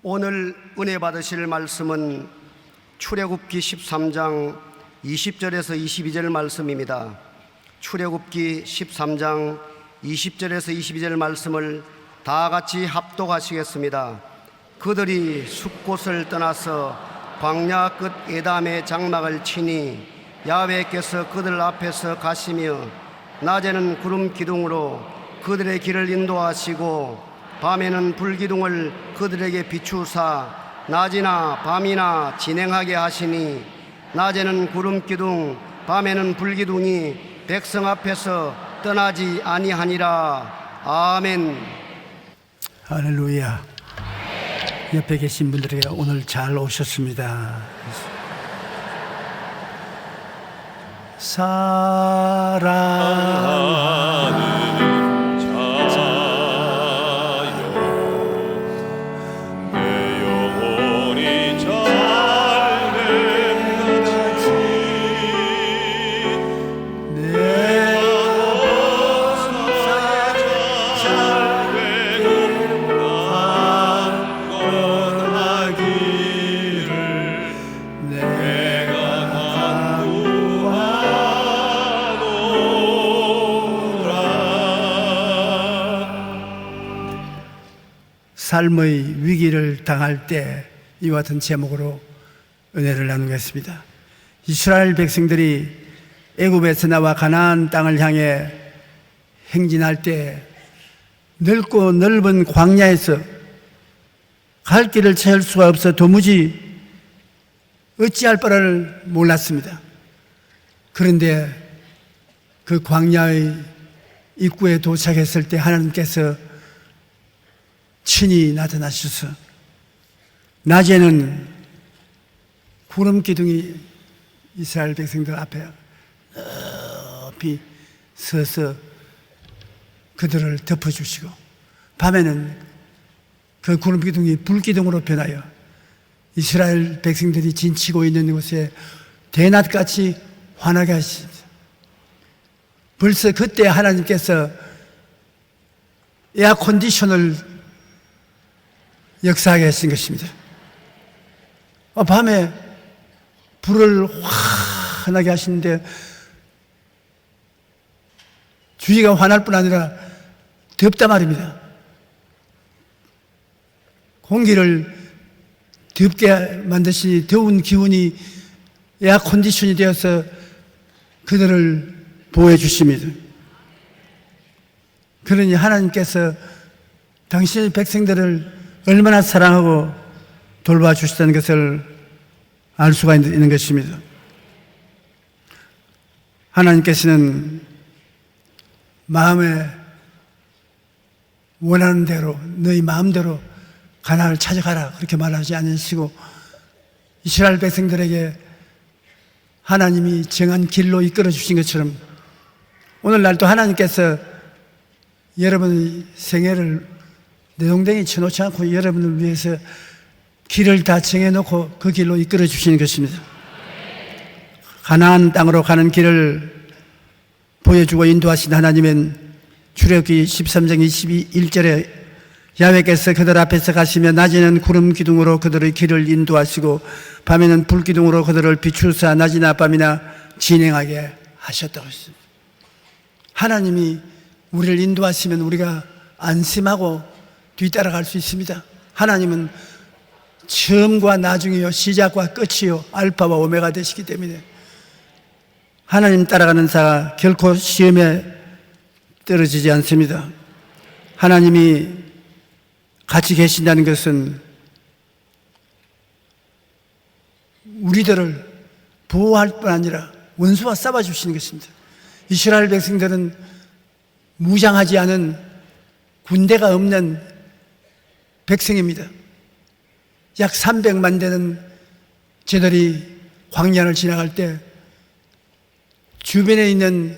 오늘 은혜 받으실 말씀은 출애굽기 13장 20절에서 22절 말씀입니다. 출애굽기 13장 20절에서 22절 말씀을 다 같이 합독하시겠습니다. 그들이 숲곳을 떠나서 광야 끝 에담의 장막을 치니 야훼께서 그들 앞에서 가시며 낮에는 구름 기둥으로 그들의 길을 인도하시고 밤에는 불기둥을 그들에게 비추사 낮이나 밤이나 진행하게 하시니 낮에는 구름 기둥 밤에는 불기둥이 백성 앞에서 떠나지 아니하니라. 아멘. 할렐루야. 옆에 계신 분들에게 오늘 잘 오셨습니다. 사랑하는 삶의 위기를 당할 때 이와 같은 제목으로 은혜를 나누겠습니다. 이스라엘 백성들이 애굽에서 나와 가나안 땅을 향해 행진할 때 넓고 넓은 광야에서 갈 길을 찾을 수가 없어 도무지 어찌할 바를 몰랐습니다. 그런데 그 광야의 입구에 도착했을 때 하나님께서 친히 나타나셔서 낮에는 구름 기둥이 이스라엘 백성들 앞에 높이 서서 그들을 덮어주시고 밤에는 그 구름 기둥이 불 기둥으로 변하여 이스라엘 백성들이 진치고 있는 곳에 대낮같이 환하게 하십니다. 벌써 그때 하나님께서 에어컨디션을 역사하게 하신 것입니다. 밤에 불을 환하게 하시는데 주위가 환할 뿐 아니라 덥단 말입니다. 공기를 덥게 만드시니 더운 기운이 에어컨디션이 되어서 그들을 보호해 주십니다. 그러니 하나님께서 당신의 백성들을 얼마나 사랑하고 돌봐주시다는 것을 알 수가 있는 것입니다. 하나님께서는 마음에 원하는 대로 너희 마음대로 가나안을 찾아가라 그렇게 말하지 않으시고 이스라엘 백성들에게 하나님이 정한 길로 이끌어 주신 것처럼 오늘날도 하나님께서 여러분의 생애를 내동댕이 쳐놓지 않고 여러분을 위해서 길을 다 정해놓고 그 길로 이끌어 주시는 것입니다. 가나안 땅으로 가는 길을 보여주고 인도하신 하나님은 출애굽기 13장 21절에 야훼께서 그들 앞에서 가시며 낮에는 구름 기둥으로 그들의 길을 인도하시고 밤에는 불 기둥으로 그들을 비추사 낮이나 밤이나 진행하게 하셨다고 했습니다. 하나님이 우리를 인도하시면 우리가 안심하고 뒤따라갈 수 있습니다. 하나님은 처음과 나중이요 시작과 끝이요 알파와 오메가 되시기 때문에 하나님 따라가는 자가 결코 시험에 떨어지지 않습니다. 하나님이 같이 계신다는 것은 우리들을 보호할 뿐 아니라 원수와 싸워주시는 것입니다. 이스라엘 백성들은 무장하지 않은 군대가 없는 백성입니다. 약 300만 되는 제들이 광야를 지나갈 때 주변에 있는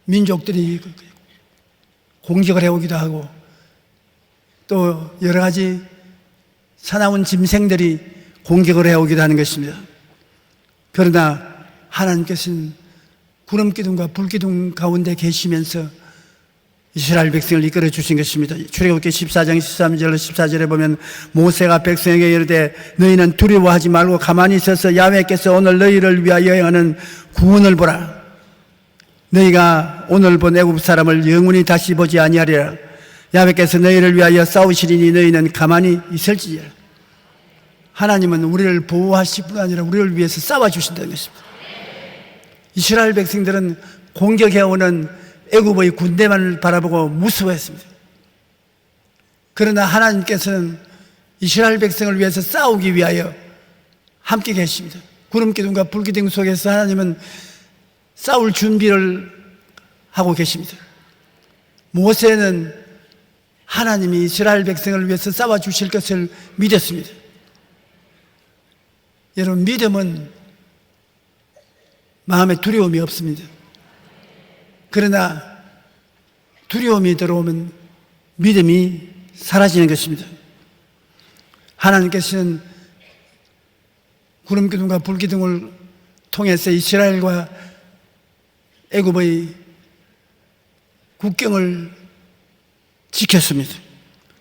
민족들이 공격을 해오기도 하고 또 여러 가지 사나운 짐승들이 공격을 해오기도 하는 것입니다. 그러나 하나님께서는 구름 기둥과 불 기둥 가운데 계시면서 이스라엘 백성을 이끌어 주신 것입니다. 출애굽기 14장 13절 14절에 보면 모세가 백성에게 이르되 너희는 두려워하지 말고 가만히 있어서 야훼께서 오늘 너희를 위하여 행하는 구원을 보라. 너희가 오늘 본 애굽 사람을 영원히 다시 보지 아니하리라. 야훼께서 너희를 위하여 싸우시리니 너희는 가만히 있을지니라. 하나님은 우리를 보호하실 뿐 아니라 우리를 위해서 싸워주신다는 것입니다. 이스라엘 백성들은 공격해오는 애굽의 군대만을 바라보고 무서워했습니다. 그러나 하나님께서는 이스라엘 백성을 위해서 싸우기 위하여 함께 계십니다. 구름기둥과 불기둥 속에서 하나님은 싸울 준비를 하고 계십니다. 모세는 하나님이 이스라엘 백성을 위해서 싸워주실 것을 믿었습니다. 여러분, 믿음은 마음에 두려움이 없습니다. 그러나 두려움이 들어오면 믿음이 사라지는 것입니다. 하나님께서는 구름기둥과 불기둥을 통해서 이스라엘과 애굽의 국경을 지켰습니다.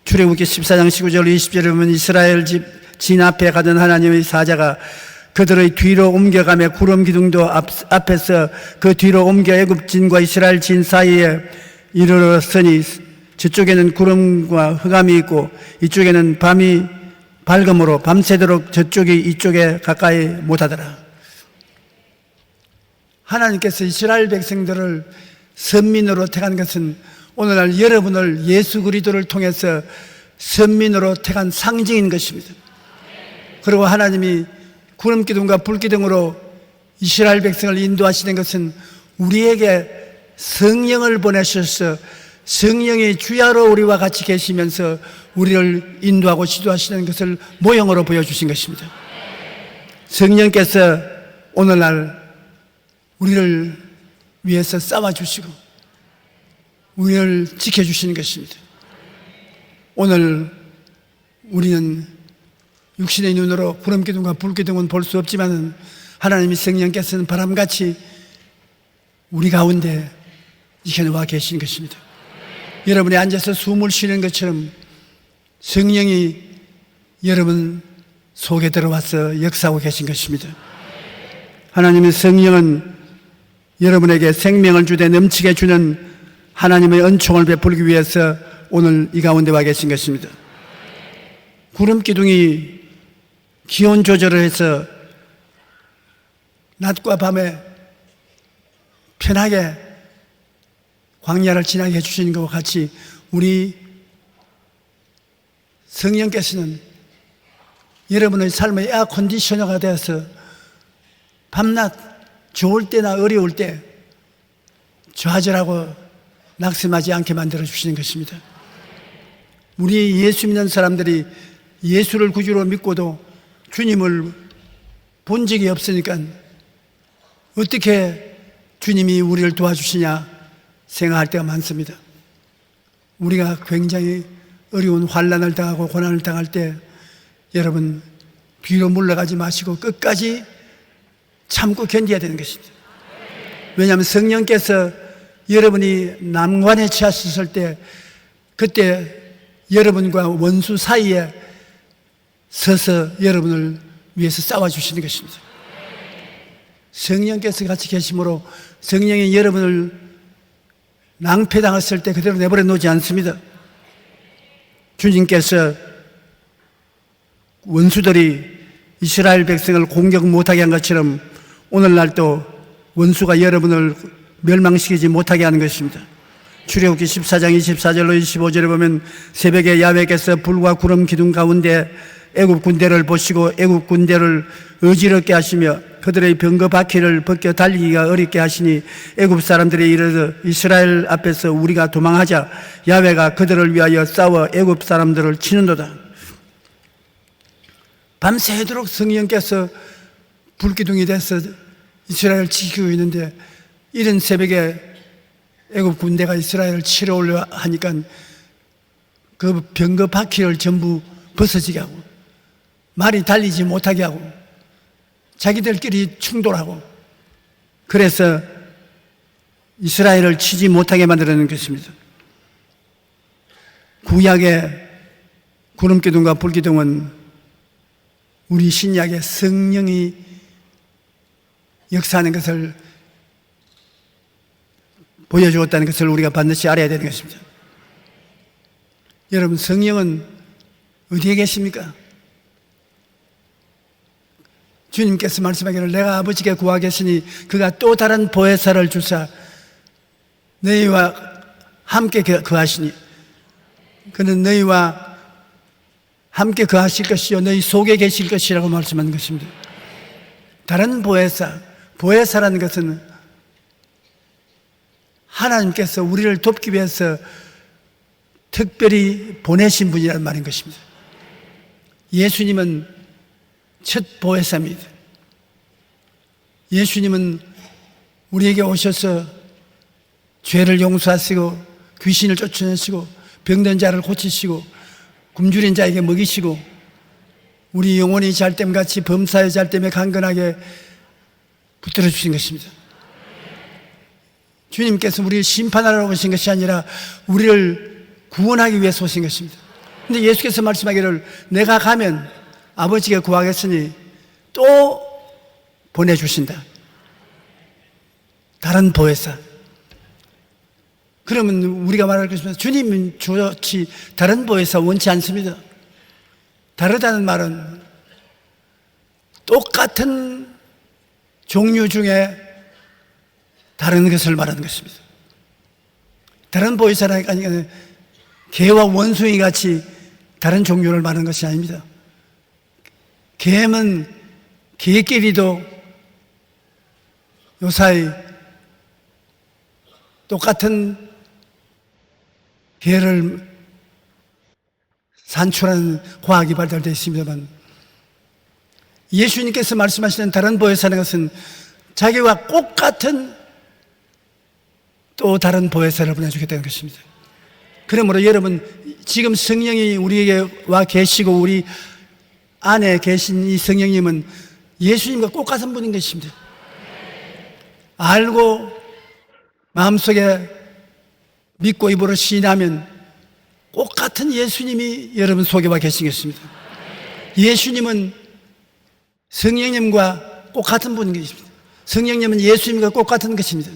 출애굽기 14장 19절 20절에 보면 이스라엘 집 진 앞에 가던 하나님의 사자가 그들의 뒤로 옮겨가며 구름기둥도 앞에서 그 뒤로 옮겨 애굽 진과 이스라엘 진 사이에 이르렀으니 저쪽에는 구름과 흑암이 있고 이쪽에는 밤이 밝음으로 밤새도록 저쪽이 이쪽에 가까이 못하더라. 하나님께서 이스라엘 백성들을 선민으로 택한 것은 오늘날 여러분을 예수 그리스도를 통해서 선민으로 택한 상징인 것입니다. 그리고 하나님이 구름기둥과 불기둥으로 이스라엘 백성을 인도하시는 것은 우리에게 성령을 보내셔서 성령이 주야로 우리와 같이 계시면서 우리를 인도하고 지도하시는 것을 모형으로 보여주신 것입니다. 성령께서 오늘날 우리를 위해서 싸워주시고 우리를 지켜주시는 것입니다. 오늘 우리는 육신의 눈으로 구름기둥과 불기둥은 볼 수 없지만 하나님의 성령께서는 바람같이 우리 가운데 이겨와 계신 것입니다. 여러분이 앉아서 숨을 쉬는 것처럼 성령이 여러분 속에 들어와서 역사하고 계신 것입니다. 하나님의 성령은 여러분에게 생명을 주되 넘치게 주는 하나님의 은총을 베풀기 위해서 오늘 이 가운데 와 계신 것입니다. 구름기둥이 기온 조절을 해서 낮과 밤에 편하게 광야를 지나게 해주시는 것과 같이 우리 성령께서는 여러분의 삶의 에어컨디셔너가 되어서 밤낮 좋을 때나 어려울 때 좌절하고 낙심하지 않게 만들어 주시는 것입니다. 우리 예수 믿는 사람들이 예수를 구주로 믿고도 주님을 본 적이 없으니까 어떻게 주님이 우리를 도와주시냐 생각할 때가 많습니다. 우리가 굉장히 어려운 환난을 당하고 고난을 당할 때 여러분 뒤로 물러가지 마시고 끝까지 참고 견뎌야 되는 것입니다. 왜냐하면 성령께서 여러분이 난관에 처하셨을 때 그때 여러분과 원수 사이에 서서 여러분을 위해서 싸워주시는 것입니다. 성령께서 같이 계심으로 성령이 여러분을 낭패당했을 때 그대로 내버려 놓지 않습니다. 주님께서 원수들이 이스라엘 백성을 공격 못하게 한 것처럼 오늘날도 원수가 여러분을 멸망시키지 못하게 하는 것입니다. 출애굽기 14장 24절로 25절에 보면 새벽에 야훼께서 불과 구름 기둥 가운데 애굽 군대를 보시고 애굽 군대를 어지럽게 하시며 그들의 병거 바퀴를 벗겨 달리기가 어렵게 하시니 애굽 사람들이 이르되 이스라엘 앞에서 우리가 도망하자. 야훼가 그들을 위하여 싸워 애굽 사람들을 치는도다. 밤새도록 성령께서 불기둥이 돼서 이스라엘을 지키고 있는데 이른 새벽에 애굽 군대가 이스라엘을 치러 오려 하니까 그 병거 바퀴를 전부 벗어지게 하고 말이 달리지 못하게 하고 자기들끼리 충돌하고 그래서 이스라엘을 치지 못하게 만들어낸 것입니다. 구약의 구름기둥과 불기둥은 우리 신약의 성령이 역사하는 것을 보여주었다는 것을 우리가 반드시 알아야 되는 것입니다. 여러분, 성령은 어디에 계십니까? 주님께서 말씀하기를 내가 아버지께 구하겠으니 그가 또 다른 보혜사를 주사 너희와 함께 거하시니 그는 너희와 함께 거하실 것이요 너희 속에 계실 것이라고 말씀하는 것입니다. 다른 보혜사라는 것은 하나님께서 우리를 돕기 위해서 특별히 보내신 분이라는 말인 것입니다. 예수님은 첫 보혜사입니다. 예수님은 우리에게 오셔서 죄를 용서하시고 귀신을 쫓아내시고 병든 자를 고치시고 굶주린 자에게 먹이시고 우리 영혼이 잘됨같이 범사의 잘됨에 강건하게 붙들어 주신 것입니다. 주님께서 우리를 심판하러 오신 것이 아니라 우리를 구원하기 위해서 오신 것입니다. 그런데 예수께서 말씀하기를 내가 가면 아버지께 구하겠으니 또 보내주신다. 다른 보혜사. 그러면 우리가 말할 것입니다. 주님은 좋지 다른 보혜사 원치 않습니다. 다르다는 말은 똑같은 종류 중에 다른 것을 말하는 것입니다. 다른 보혜사라니까 개와 원숭이 같이 다른 종류를 말하는 것이 아닙니다. 개는 개끼리도 요사이 똑같은 개를 산출하는 과학이 발달되어 있습니다만 예수님께서 말씀하시는 다른 보혜사라는 것은 자기와 똑같은 또 다른 보혜사를 보내주겠다는 것입니다. 그러므로 여러분 지금 성령이 우리에게 와 계시고 우리 안에 계신 이 성령님은 예수님과 똑같은 분인 것입니다. 알고 마음속에 믿고 입으로 시인하면 똑같은 예수님이 여러분 속에 와 계신 것입니다. 예수님은 성령님과 똑같은 분인 것입니다. 성령님은 예수님과 똑같은 것입니다.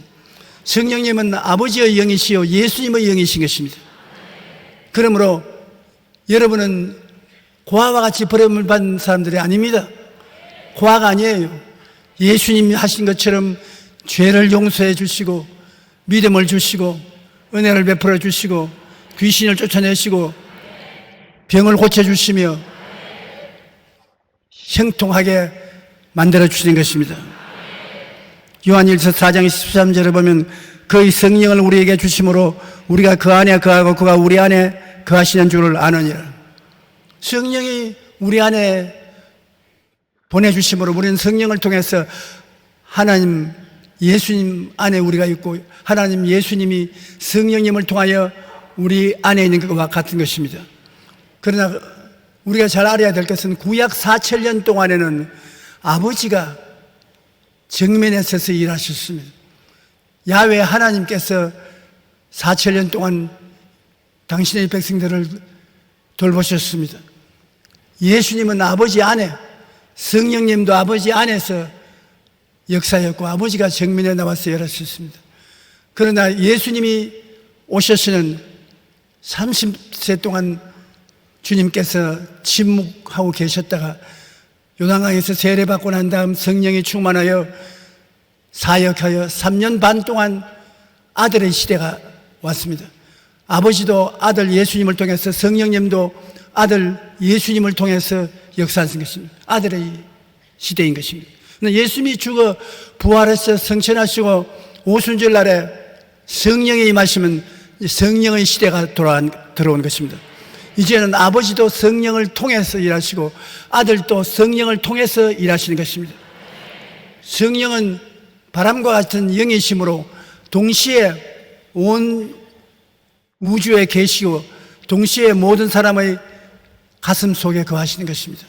성령님은 아버지의 영이시요 예수님의 영이신 것입니다. 그러므로 여러분은 고아와 같이 버림을 받은 사람들이 아닙니다. 고아가 아니에요. 예수님이 하신 것처럼 죄를 용서해 주시고 믿음을 주시고 은혜를 베풀어 주시고 귀신을 쫓아내시고 병을 고쳐주시며 형통하게 만들어 주시는 것입니다. 요한일서 4장 13절에 보면 그의 성령을 우리에게 주심으로 우리가 그 안에 거하고 그가 우리 안에 거하시는 줄을 아느니라. 성령이 우리 안에 보내주심으로 우리는 성령을 통해서 하나님 예수님 안에 우리가 있고 하나님 예수님이 성령님을 통하여 우리 안에 있는 것과 같은 것입니다. 그러나 우리가 잘 알아야 될 것은 구약 4,000년 동안에는 아버지가 정면에 서서 일하셨습니다. 야훼 하나님께서 4,000년 동안 당신의 백성들을 돌보셨습니다. 예수님은 아버지 안에, 성령님도 아버지 안에서 역사였고 아버지가 정면에 나와서 일하셨습니다. 그러나 예수님이 오셔서는 30세 동안 주님께서 침묵하고 계셨다가 요단강에서 세례받고 난 다음 성령이 충만하여 사역하여 3년 반 동안 아들의 시대가 왔습니다. 아버지도 아들 예수님을 통해서 성령님도 아들 예수님을 통해서 역사하신 것입니다. 아들의 시대인 것입니다. 예수님이 죽어 부활해서 성천하시고 오순절 날에 성령이 임하시면 성령의 시대가 들어온 것입니다. 이제는 아버지도 성령을 통해서 일하시고 아들도 성령을 통해서 일하시는 것입니다. 성령은 바람과 같은 영이심으로 동시에 온 우주에 계시고 동시에 모든 사람의 가슴 속에 거하시는 것입니다.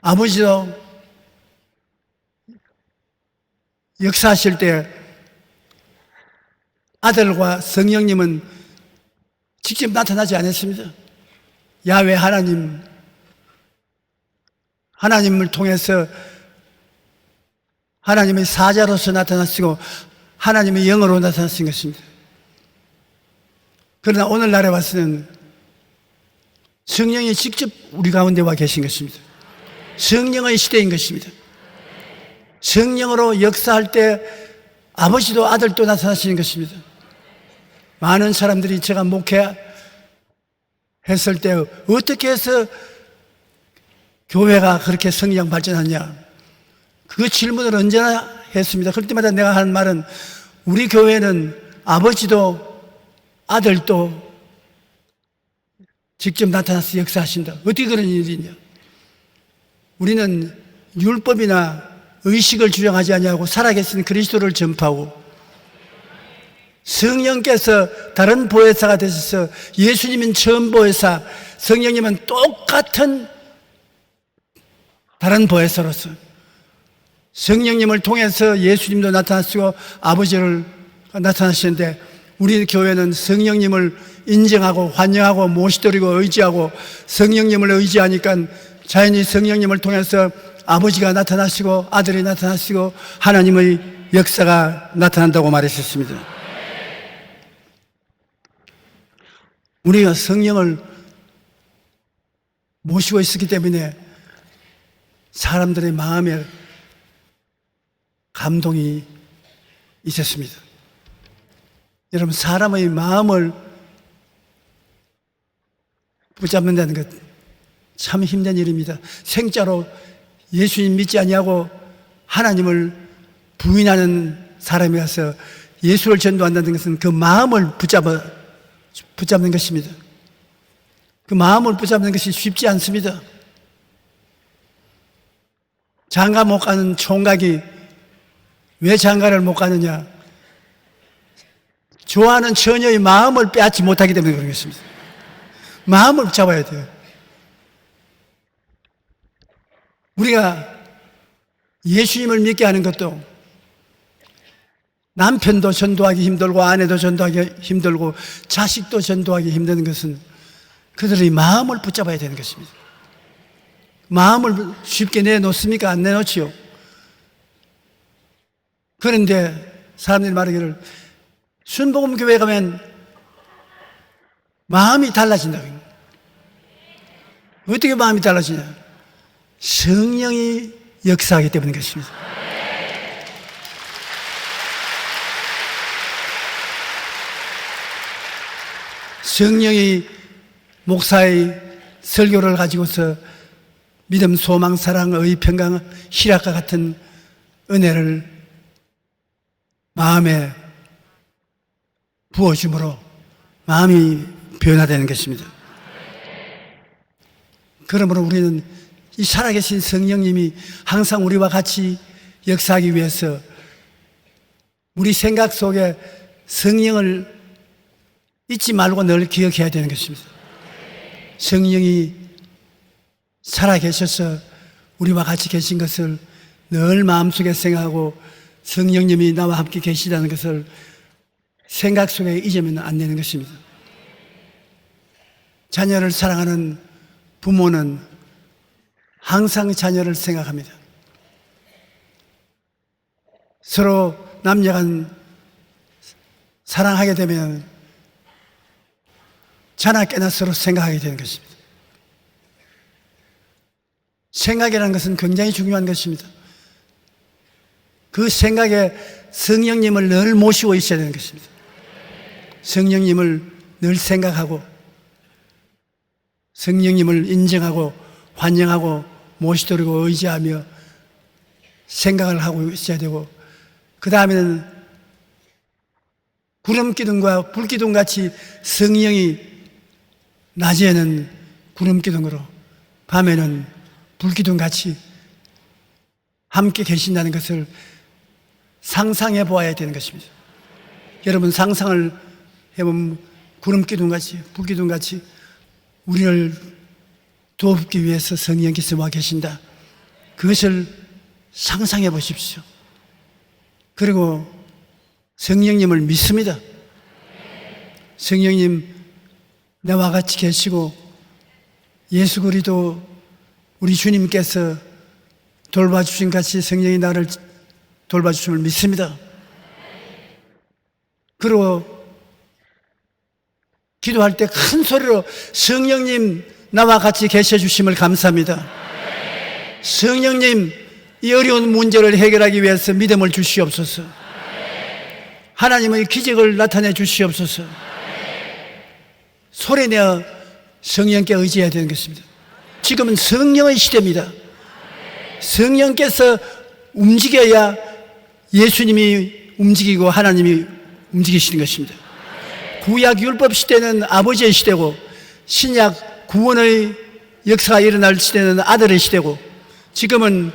아버지도 역사하실 때 아들과 성령님은 직접 나타나지 않았습니다. 야훼 하나님을 통해서 하나님의 사자로서 나타나시고 하나님의 영으로 나타나신 것입니다. 그러나 오늘날에 와서는 성령이 직접 우리 가운데 와 계신 것입니다. 성령의 시대인 것입니다. 성령으로 역사할 때 아버지도 아들도 나타나시는 것입니다. 많은 사람들이 제가 목회했을 때 어떻게 해서 교회가 그렇게 성령 발전하냐, 그 질문을 언제나 했습니다. 그럴 때마다 내가 하는 말은 우리 교회는 아버지도 아들도 직접 나타나서 역사하신다. 어떻게 그런 일이 있냐? 우리는 율법이나 의식을 주장하지 아니하고 살아계신 그리스도를 전파하고 성령께서 다른 보혜사가 되셔서 예수님은 처음 보혜사, 성령님은 똑같은 다른 보혜사로서 성령님을 통해서 예수님도 나타나시고 아버지를 나타나시는데 우리 교회는 성령님을 인정하고 환영하고 모시드리고 의지하고 성령님을 의지하니까 자연히 성령님을 통해서 아버지가 나타나시고 아들이 나타나시고 하나님의 역사가 나타난다고 말했었습니다. 우리가 성령을 모시고 있었기 때문에 사람들의 마음에 감동이 있었습니다. 여러분, 사람의 마음을 붙잡는다는 것 참 힘든 일입니다. 생자로 예수님 믿지 아니하고 하나님을 부인하는 사람이 와서 예수를 전도한다는 것은 그 마음을 붙잡는 것입니다. 그 마음을 붙잡는 것이 쉽지 않습니다. 장가 못 가는 총각이 왜 장가를 못 가느냐? 좋아하는 처녀의 마음을 빼앗지 못하기 때문에 그런 것입니다. 마음을 잡아야 돼요. 우리가 예수님을 믿게 하는 것도 남편도 전도하기 힘들고 아내도 전도하기 힘들고 자식도 전도하기 힘든 것은 그들의 마음을 붙잡아야 되는 것입니다. 마음을 쉽게 내놓습니까? 안 내놓지요. 그런데 사람들이 말하기를 순복음교회 가면 마음이 달라진다고. 어떻게 마음이 달라지냐? 성령이 역사하기 때문인 것입니다. 성령이 목사의 설교를 가지고서 믿음, 소망, 사랑, 의, 평강, 희락과 같은 은혜를 마음에 부어줌으로 마음이 변화되는 것입니다. 그러므로 우리는 이 살아계신 성령님이 항상 우리와 같이 역사하기 위해서 우리 생각 속에 성령을 잊지 말고 늘 기억해야 되는 것입니다. 성령이 살아계셔서 우리와 같이 계신 것을 늘 마음속에 생각하고 성령님이 나와 함께 계시다는 것을 생각 속에 잊으면 안 되는 것입니다. 자녀를 사랑하는 부모는 항상 자녀를 생각합니다. 서로 남녀간 사랑하게 되면 자나 깨나 서로 생각하게 되는 것입니다. 생각이라는 것은 굉장히 중요한 것입니다. 그 생각에 성령님을 늘 모시고 있어야 되는 것입니다. 성령님을 늘 생각하고 성령님을 인정하고 환영하고 모시도록 의지하며 생각을 하고 있어야 되고, 그 다음에는 구름기둥과 불기둥같이 성령이 낮에는 구름기둥으로 밤에는 불기둥같이 함께 계신다는 것을 상상해 보아야 되는 것입니다. 여러분, 상상을 해보면 구름기둥같이 불기둥같이 우리를 돕기 위해서 성령께서 와 계신다. 그것을 상상해 보십시오. 그리고 성령님을 믿습니다. 성령님 나와 같이 계시고 예수 그리스도 우리 주님께서 돌봐주신 같이 성령이 나를 돌봐주심을 믿습니다. 그리고 기도할 때 큰 소리로 성령님 나와 같이 계셔 주심을 감사합니다. 성령님 이 어려운 문제를 해결하기 위해서 믿음을 주시옵소서. 하나님의 기적을 나타내 주시옵소서. 소리내어 성령께 의지해야 되는 것입니다. 지금은 성령의 시대입니다. 성령께서 움직여야 예수님이 움직이고 하나님이 움직이시는 것입니다. 구약 율법 시대는 아버지의 시대고 신약 구원의 역사가 일어날 시대는 아들의 시대고 지금은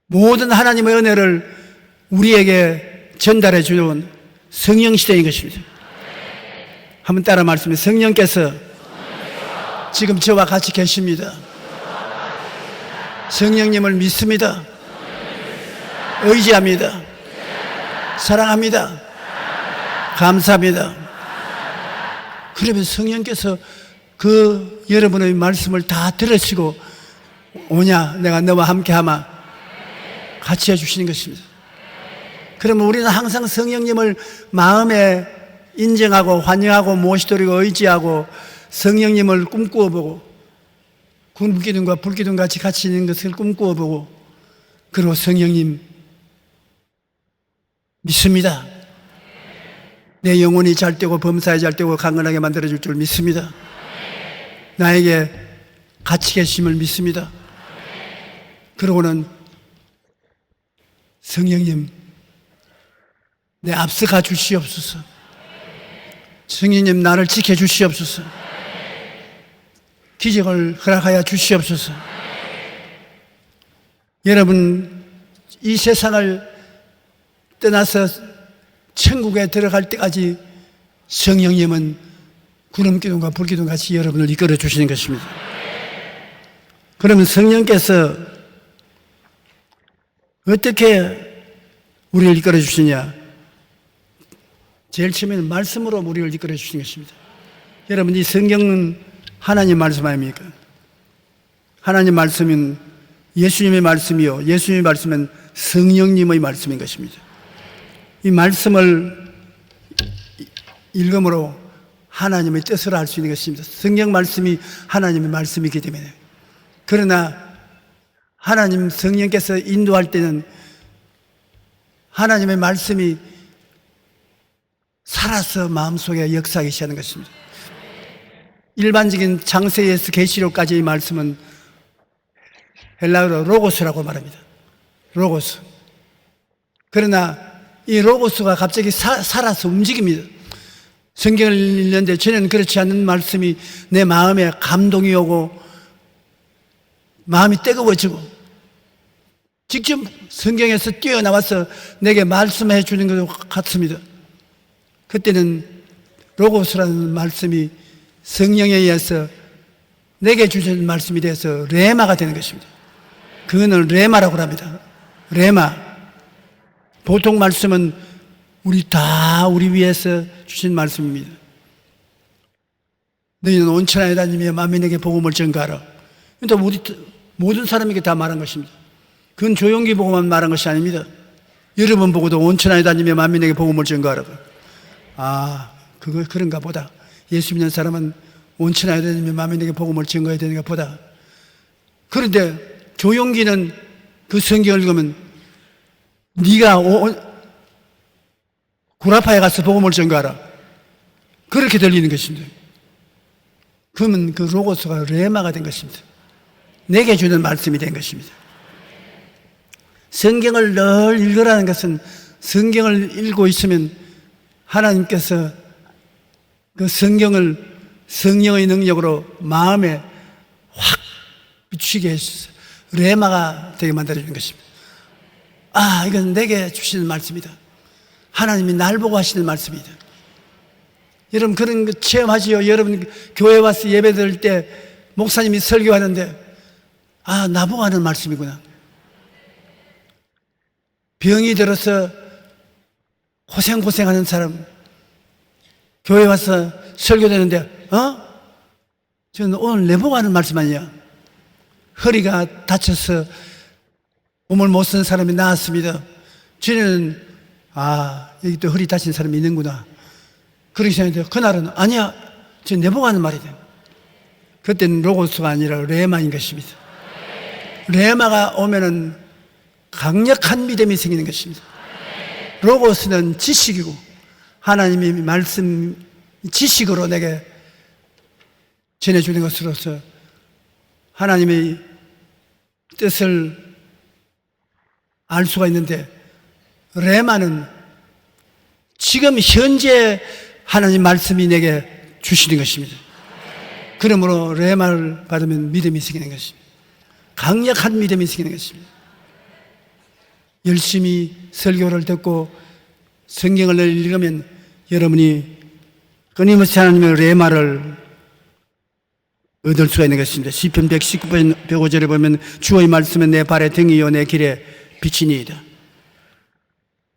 모든 하나님의 은혜를 우리에게 전달해 주는 성령 시대인 것입니다. 한번 따라 말씀해. 성령께서 지금 저와 같이 계십니다. 성령님을 믿습니다. 의지합니다. 사랑합니다. 감사합니다. 그러면 성령께서 그 여러분의 말씀을 다 들으시고 오냐 내가 너와 함께하마 같이 해주시는 것입니다. 그러면 우리는 항상 성령님을 마음에 인정하고 환영하고 모시도리고 의지하고 성령님을 꿈꾸어보고 군기둥과 불기둥 같이 있는 것을 꿈꾸어보고 그리고 성령님 믿습니다. 내 영혼이 잘되고 범사에 잘되고 강건하게 만들어줄 줄 믿습니다. 나에게 같이 계심을 믿습니다. 그러고는 성령님 내 앞서가 주시옵소서. 성령님 나를 지켜주시옵소서. 기적을 허락하여 주시옵소서. 여러분 이 세상을 떠나서 천국에 들어갈 때까지 성령님은 구름기둥과 불기둥 같이 여러분을 이끌어 주시는 것입니다. 그러면 성령께서 어떻게 우리를 이끌어 주시냐? 제일 처음에는 말씀으로 우리를 이끌어 주시는 것입니다. 여러분 이 성경은 하나님 말씀 아닙니까? 하나님 말씀은 예수님의 말씀이요 예수님의 말씀은 성령님의 말씀인 것입니다. 이 말씀을 읽음으로 하나님의 뜻을 알 수 있는 것입니다. 성경 말씀이 하나님의 말씀이기 때문에. 그러나 하나님 성령께서 인도할 때는 하나님의 말씀이 살아서 마음속에 역사하기 시작하는 것입니다. 일반적인 창세에서 계시록까지의 말씀은 헬라어로 로고스라고 말합니다. 로고스. 그러나 이 로고스가 갑자기 살아서 움직입니다. 성경을 읽는데 전에는 그렇지 않은 말씀이 내 마음에 감동이 오고 마음이 뜨거워지고 직접 성경에서 뛰어나와서 내게 말씀해 주는 것 같습니다. 그때는 로고스라는 말씀이 성령에 의해서 내게 주신 말씀이 돼서 레마가 되는 것입니다. 그거는 레마라고 합니다. 레마. 보통 말씀은 우리 위해서 주신 말씀입니다. 너희는 온 천하에 다니며 만민에게 복음을 전가하라. 그러니까 우리 모든 사람에게 다 말한 것입니다. 그건 조용기 보고만 말한 것이 아닙니다. 여러분 보고도 온 천하에 다니며 만민에게 복음을 전가하라. 그런가 보다. 예수 믿는 사람은 온 천하에 다니며 만민에게 복음을 전가해야 되는가 보다. 그런데 조용기는 그 성경을 읽으면 네가 구라파에 가서 복음을 전가하라. 그렇게 들리는 것입니다. 그러면 그 로고스가 레마가 된 것입니다. 내게 주는 말씀이 된 것입니다. 성경을 늘 읽으라는 것은 성경을 읽고 있으면 하나님께서 그 성경을 성령의 능력으로 마음에 확 비추게 해주셔서 레마가 되게 만들어주는 것입니다. 이건 내게 주시는 말씀이다. 하나님이 날 보고 하시는 말씀이다. 여러분 그런 거 체험하지요. 여러분 교회 와서 예배 드릴 때 목사님이 설교하는데 나보고 하는 말씀이구나. 병이 들어서 고생하는 사람 교회 와서 설교되는데 저는 오늘 내보고 하는 말씀 아니야. 허리가 다쳐서 몸을 못 쓰는 사람이 나왔습니다. 저는 여기 또 허리 다친 사람이 있는구나 그렇게 생각했는데, 그날은 아니야, 저 내보고 하는 말이다. 그때는 로고스가 아니라 레마인 것입니다. 레마가 오면은 강력한 믿음이 생기는 것입니다. 로고스는 지식이고 하나님이 말씀 지식으로 내게 전해주는 것으로서 하나님의 뜻을 알 수가 있는데, 레마는 지금 현재 하나님 말씀이 내게 주시는 것입니다. 그러므로 레마를 받으면 믿음이 생기는 것입니다. 강력한 믿음이 생기는 것입니다. 열심히 설교를 듣고 성경을 읽으면 여러분이 끊임없이 하나님의 레마를 얻을 수가 있는 것입니다. 시편 119편 105절에 보면 주의 말씀은 내 발의 등이요 내 길에 빛이니이다.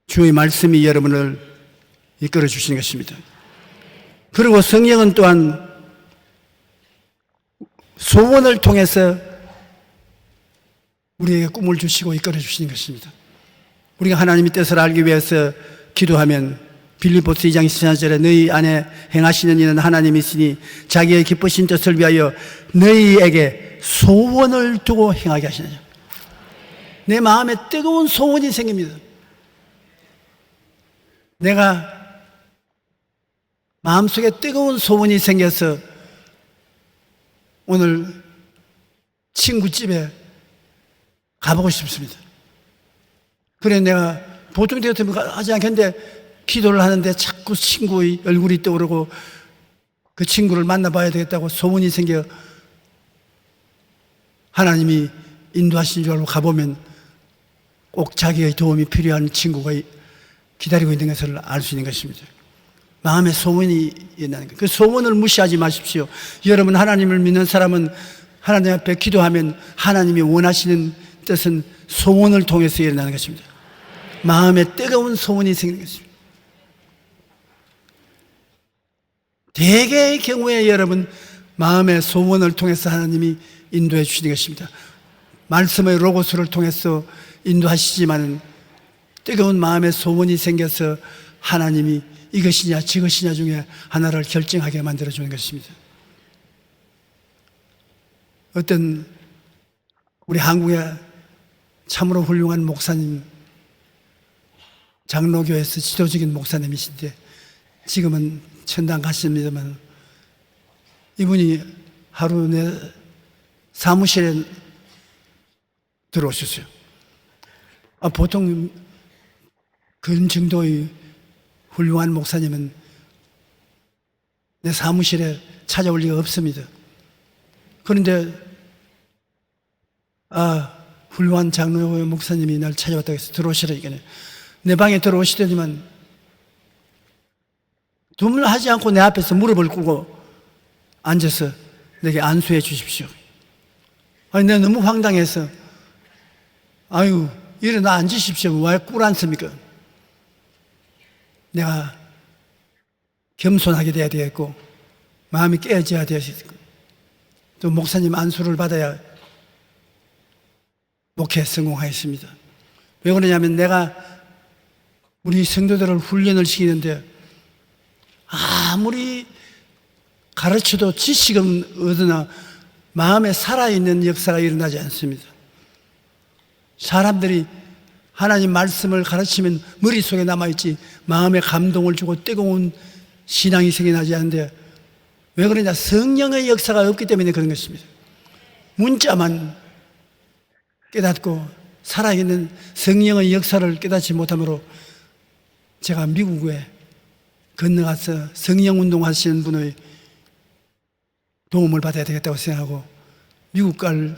주의 말씀이 여러분을 이끌어 주시는 것입니다. 그리고 성령은 또한 소원을 통해서 우리에게 꿈을 주시고 이끌어 주시는 것입니다. 우리가 하나님의 뜻을 알기 위해서 기도하면 빌립보서 2장 14절에 너희 안에 행하시는 이는 하나님이시니 자기의 기쁘신 뜻을 위하여 너희에게 소원을 두고 행하게 하시느냐. 내 마음에 뜨거운 소원이 생깁니다. 내가 마음속에 뜨거운 소원이 생겨서 오늘 친구집에 가보고 싶습니다. 그래 내가 보통 때 같으면 하지 않겠는데 기도를 하는데 자꾸 친구의 얼굴이 떠오르고 그 친구를 만나봐야 되겠다고 소원이 생겨 하나님이 인도하신 줄 알고 가보면 꼭 자기의 도움이 필요한 친구가 기다리고 있는 것을 알 수 있는 것입니다. 마음에 소원이 있는 것. 그 소원을 무시하지 마십시오. 여러분 하나님을 믿는 사람은 하나님 앞에 기도하면 하나님이 원하시는 뜻은 소원을 통해서 일어나는 것입니다. 마음에 뜨거운 소원이 생기는 것입니다. 대개의 경우에 여러분 마음의 소원을 통해서 하나님이 인도해 주시는 것입니다. 말씀의 로고스를 통해서 인도하시지만 뜨거운 마음의 소원이 생겨서 하나님이 이것이냐 저것이냐 중에 하나를 결정하게 만들어주는 것입니다. 어떤 우리 한국의 참으로 훌륭한 목사님, 장로교에서 지도적인 목사님이신데 지금은 천당 가십니다만 이분이 하루 내 사무실에 들어오셨어요. 보통 그런 정도의 훌륭한 목사님은 내 사무실에 찾아올 리가 없습니다. 그런데 훌륭한 장로의 목사님이 날 찾아왔다고 해서 들어오시라 이거네. 내 방에 들어오시더니만 두물하지 않고 내 앞에서 무릎을 꿇고 앉아서 내게 안수해 주십시오. 내가 너무 황당해서 일어나 앉으십시오. 왜 꿇 앉습니까? 내가 겸손하게 돼야 되겠고 마음이 깨어져야 되겠고 또 목사님 안수를 받아야 목회에 성공하였습니다. 왜 그러냐면 내가 우리 성도들을 훈련을 시키는데 아무리 가르쳐도 지식은 얻으나 마음에 살아있는 역사가 일어나지 않습니다. 사람들이 하나님 말씀을 가르치면 머릿속에 남아있지 마음에 감동을 주고 뜨거운 신앙이 생겨나지 않는데 왜 그러냐? 성령의 역사가 없기 때문에 그런 것입니다. 문자만 깨닫고 살아있는 성령의 역사를 깨닫지 못하므로 제가 미국에 건너가서 성령운동 하시는 분의 도움을 받아야 되겠다고 생각하고 미국 갈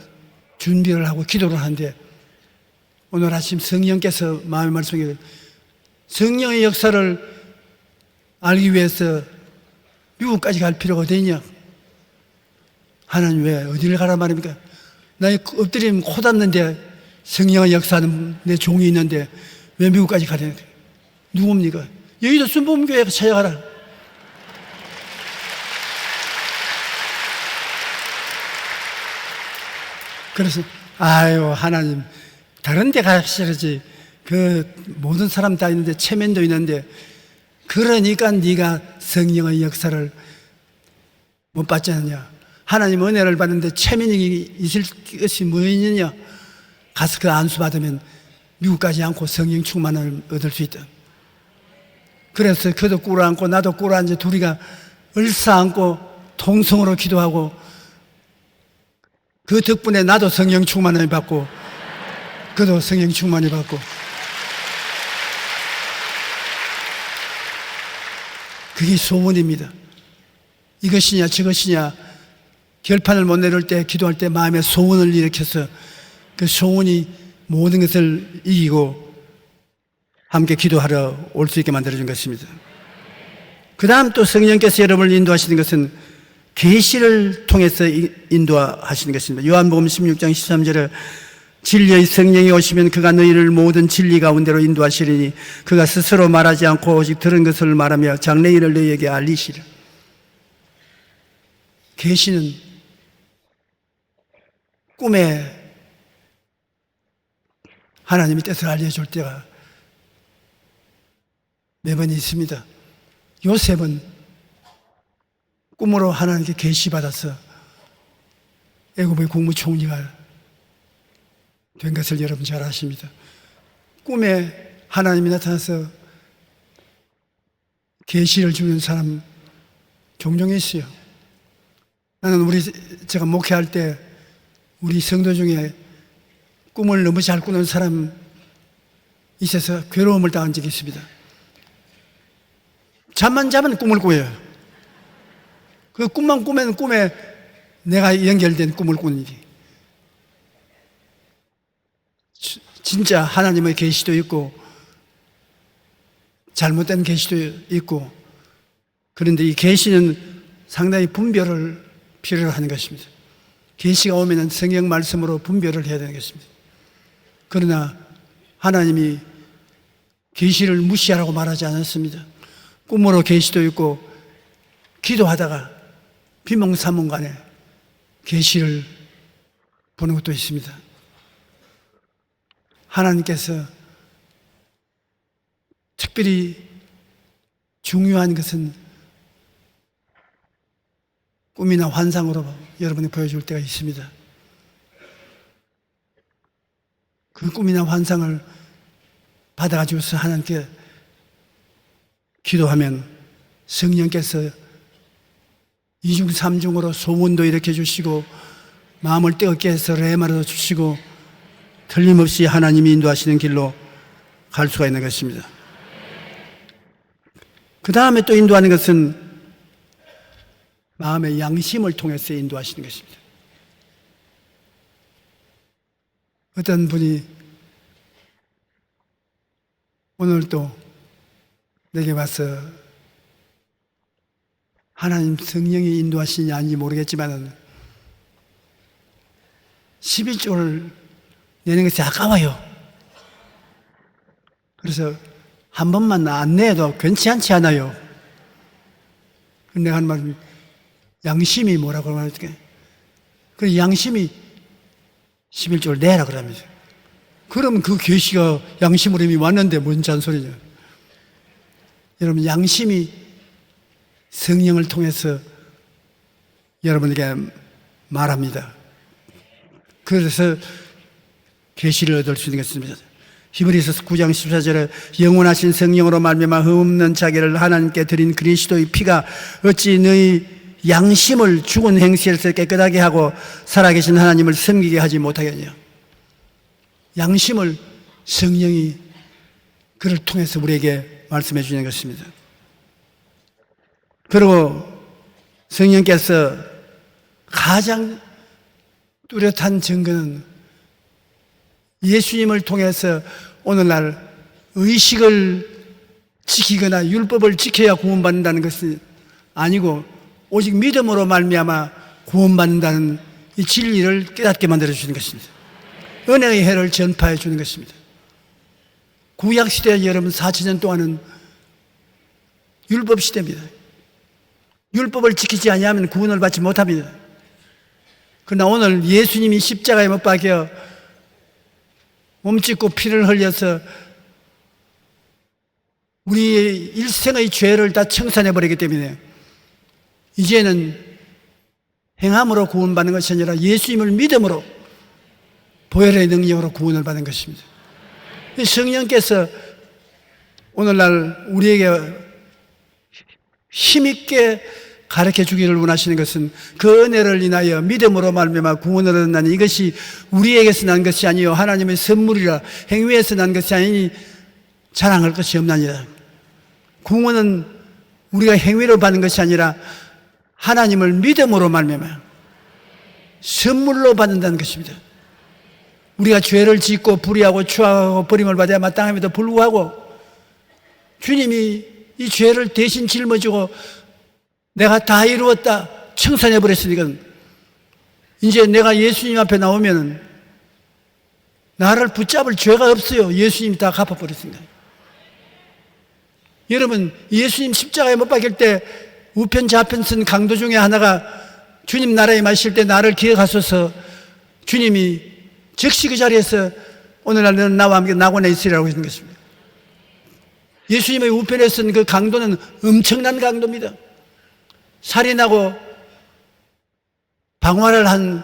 준비를 하고 기도를 하는데 오늘 아침 성령께서 마음의 말씀에 성령의 역사를 알기 위해서 미국까지 갈 필요가 어디냐? 하나님 왜 어디를 가란 말입니까? 나 엎드리면 코 닿는데 성령의 역사는 내 종이 있는데 왜 미국까지 가냐? 누굽니까? 여의도 순복음교회 찾아가라. 그래서 아유 하나님 다른 데 가시지 그 모든 사람 다 있는데 체면도 있는데 그러니까 네가 성령의 역사를 못 받지 않느냐. 하나님 은혜를 받는데 체면이 있을 것이 뭐있느냐. 가서 그 안수 받으면 미국 가지 않고 성령 충만을 얻을 수 있다. 그래서 그도 꿇어앉고 나도 꿇어앉아 둘이가 얼싸안고 통성으로 기도하고 그 덕분에 나도 성령 충만을 받고 그도 성령 충만을 받고 그게 소원입니다. 이것이냐 저것이냐 결판을 못 내릴 때 기도할 때 마음에 소원을 일으켜서 그 소원이 모든 것을 이기고 함께 기도하러 올 수 있게 만들어준 것입니다. 그 다음 또 성령께서 여러분을 인도하시는 것은 계시를 통해서 인도하시는 것입니다. 요한복음 16장 13절에 진리의 성령이 오시면 그가 너희를 모든 진리 가운데로 인도하시리니 그가 스스로 말하지 않고 오직 들은 것을 말하며 장래일을 너희에게 알리시리라. 계시는 꿈에 하나님의 뜻을 알려줄 때가 매번 있습니다. 요셉은 꿈으로 하나님께 계시받아서 애굽의 국무총리가 된 것을 여러분 잘 아십니다. 꿈에 하나님이 나타나서 계시를 주는 사람 종종 있어요. 나는 제가 목회할 때 우리 성도 중에 꿈을 너무 잘 꾸는 사람 있어서 괴로움을 당한 적이 있습니다. 잠만 자면 꿈을 꿔요. 그 꿈만 꾸면 꿈에 내가 연결된 꿈을 꾸는 일이. 진짜 하나님의 계시도 있고 잘못된 계시도 있고 그런데 이 계시는 상당히 분별을 필요로 하는 것입니다. 계시가 오면은 성경 말씀으로 분별을 해야 되는 것입니다. 그러나 하나님이 계시를 무시하라고 말하지 않았습니다. 꿈으로 계시도 있고 기도하다가 비몽사몽간에 계시를 보는 것도 있습니다. 하나님께서 특별히 중요한 것은 꿈이나 환상으로 여러분이 보여줄 때가 있습니다. 그 꿈이나 환상을 받아가지고서 하나님께 기도하면 성령께서 이중 삼중으로 소원도 일으켜 주시고 마음을 뜨겁게 해서 레마도 주시고 틀림없이 하나님이 인도하시는 길로 갈 수가 있는 것입니다. 그 다음에 또 인도하는 것은 마음의 양심을 통해서 인도하시는 것입니다. 어떤 분이 오늘 또 내게 와서 하나님 성령이 인도하시냐 아닌지 모르겠지만 11조를 내는 것이 아까워요. 그래서 한 번만 안 내도 괜찮지 않아요. 내가 하는 말은 양심이 뭐라고 말할게. 그 양심이 11조를 내라 그러면서. 그러면 그 계시가 양심으로 이미 왔는데 뭔 잔소리냐. 여러분 양심이 성령을 통해서 여러분에게 말합니다. 그래서 계시를 얻을 수 있는 것입니다. 히브리서 9장 14절에 영원하신 성령으로 말미암아 흠없는 자기를 하나님께 드린 그리스도의 피가 어찌 너희 양심을 죽은 행실에서 깨끗하게 하고 살아계신 하나님을 섬기게 하지 못하겠냐. 양심을 성령이 그를 통해서 우리에게 말씀해 주는 것입니다. 그리고 성령께서 가장 뚜렷한 증거는 예수님을 통해서 오늘날 의식을 지키거나 율법을 지켜야 구원받는다는 것이 아니고 오직 믿음으로 말미암아 구원받는다는 이 진리를 깨닫게 만들어주시는 것입니다. 은혜의 해를 전파해 주는 것입니다. 구약시대 여러분 4,000년 동안은 율법 시대입니다. 율법을 지키지 아니하면 구원을 받지 못합니다. 그러나 오늘 예수님이 십자가에 못 박혀 몸짓고 피를 흘려서 우리의 일생의 죄를 다 청산해버리기 때문에 이제는 행함으로 구원받는 것이 아니라 예수님을 믿음으로 보혈의 능력으로 구원을 받는 것입니다. 성령께서 오늘날 우리에게 힘있게 가르쳐 주기를 원하시는 것은 그 은혜를 인하여 믿음으로 말미암아 구원을 얻는다니 이것이 우리에게서 난 것이 아니요 하나님의 선물이라 행위에서 난 것이 아니니 자랑할 것이 없나니라. 구원은 우리가 행위로 받는 것이 아니라 하나님을 믿음으로 말미암아 선물로 받는다는 것입니다. 우리가 죄를 짓고 불의하고 추악하고 버림을 받아야 마땅함에도 불구하고 주님이 이 죄를 대신 짊어지고 내가 다 이루었다 청산해 버렸으니까 이제 내가 예수님 앞에 나오면 나를 붙잡을 죄가 없어요. 예수님이 다 갚아버렸습니다. 여러분, 예수님 십자가에 못 박힐 때 우편 좌편 쓴 강도 중에 하나가 주님 나라에 마실 때 나를 기억하소서, 주님이 즉시 그 자리에서 오늘날 너는 나와 함께 낙원에 있으리라고 했는 것입니다. 예수님의 우편에 쓴 그 강도는 엄청난 강도입니다. 살인하고 방화를 한